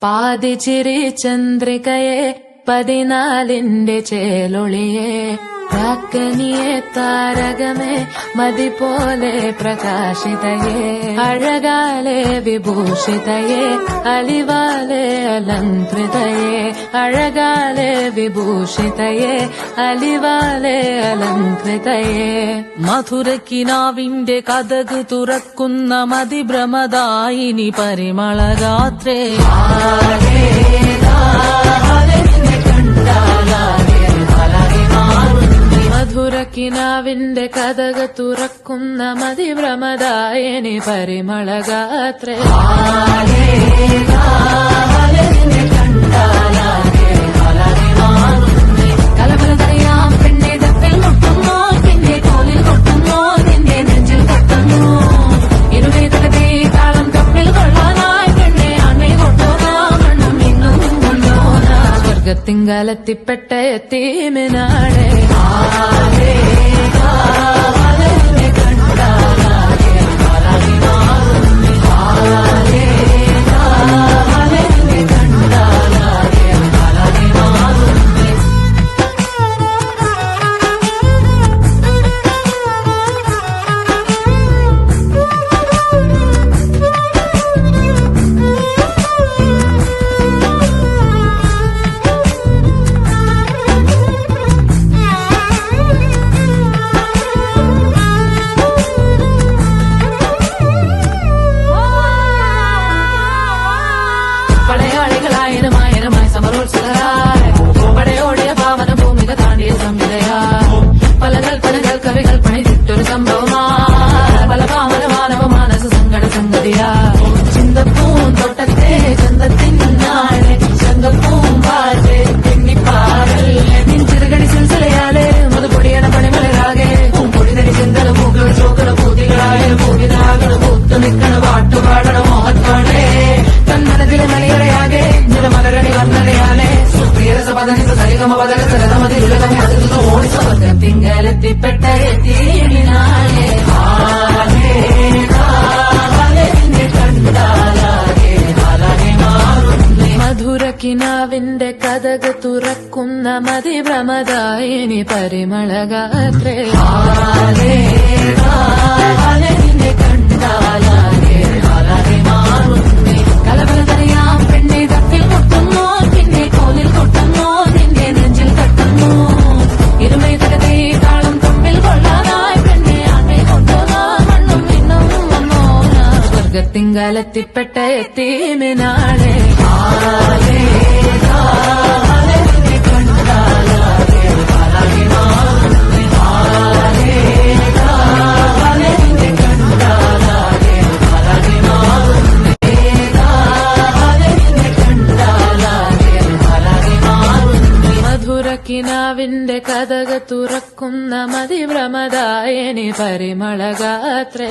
പാതിച്ചിരി ചന്ദ്രികയെ 14ന്റെ ചേലൊളിയെ രാക്കനിയെ താരകമേ മതി പോലെ പ്രകാശിതയെ അഴകാലെ വിഭൂഷിതയെ അലിവാലെ അലങ്കൃതയെ അഴകാലെ വിഭൂഷിതയെ അലിവാലെ അലങ്കൃതയെ മധുരക്കിനാവിന്റെ കഥക് തുറക്കുന്ന മതിഭ്രമദായിനി പരിമളഗാത്രേ മധുരക്കിനാവിന്റെ കഥക് തുറക്കുന്ന മതിഭ്രമദായിനി പരിമളഗാത്രേ കലപലതറിയാം പെണ്ണെ തപ്പിൽ മുട്ടുന്നു പിന്നെ തോലിൽ കൊട്ടുന്നു നിന്റെ നെഞ്ചിൽ തട്ടുന്നു ഇരുമേ തകതേ താളം തപ്പിൽ കൊള്ളാനായി പെണ്ണെ അണ്ണയിൽ കൊട്ടോനാ മണ്ണും ഇന്നും കൊണ്ടോനാ സ്വർഗത്തിങ്കലെത്തിപ്പെട്ട എത്തീമിനാളെ പടയോടിയ പാവന ഭൂമിക താണ്ടിയ സംവിധയാ പല കൽപ്പനകൾ കവികൾ പണിതിട്ടൊരു സംഭവമാ പല പാവന മാനവ മാനസ സങ്കട സംഗതിയാ ചിന്തപ്പൂം തൊട്ടത്തെ ചന്തത്തിനാളെ ചന്തപ്പൂം പാറ്റേ തെന്നിപ്പാറൽ നിൻചിറുകടി സിൽസിലയാലെ മുതുപൊടിയണ പണിമലരാകെ പൊടിതടി ചിന്തല പൂക്കൾ ചോക്കള പൂതികളായ പൂതിരാകൾ പൂത്തു നിൽക്കണ പാട്ടുപാടണ മോഹത്തോടെ തന്മനത്തിലെ മലയറയാകെ നിലമലരണി വർണ്ണനയാലെ സ്വർഗത്തിങ്കലെത്തിപ്പെട്ട എത്തീമിനാളെ മധുരക്കിനാവിന്റെ കഥക് തുറക്കുന്ന മതിഭ്രമദായിനി പരിമളഗാത്രേ കലപലതറിയാം പെണ്ണെ തപ്പിൽ മുട്ടുന്നു പിന്നെ കോലിൽ കൊട്ടുന്നു നിന്റെ നെഞ്ചിൽ തട്ടുന്നു ഇരുമേ തകതേ താളം തമ്മിൽ കൊള്ളാനായി പെണ്ണെ അണ്ണയിൽ കൊണ്ടോനാ മണ്ണും ഇന്നും വന്നോനാ സ്വർഗത്തിങ്കലെത്തിപ്പെട്ട എത്തീമിനാളെ മധുരക്കിനാവിന്റെ കഥക് തുറക്കുന്ന മതിഭ്രമദായിനി പരിമളഗാത്രേ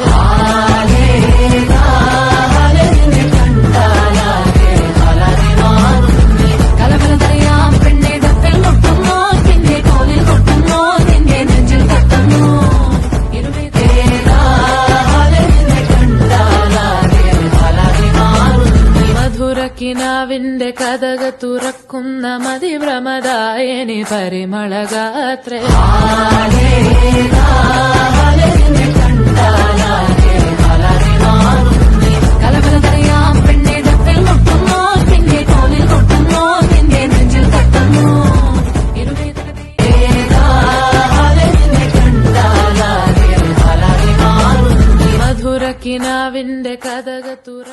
കലപലതറിയാം പെണ്ണെ തപ്പിൽ മുട്ടുന്നു പിന്നെ തോലിൽ കൊട്ടുന്നു നിന്റെ നെഞ്ചിൽ തട്ടുന്നു മധുരക്കിനാവിന്റെ കഥക് തുറക്കുന്ന മതിഭ്രമദായിനി പരിമളഗാത്രേ കലപലതറിയാം പെണ്ണെ തപ്പിൽ മുട്ടുന്നു പിന്നെ തോലിൽ കൊട്ടുന്നു നിന്റെ നെഞ്ചിൽ തട്ടുന്നു മധുരക്കിനാവിന്റെ കഥക് തുറ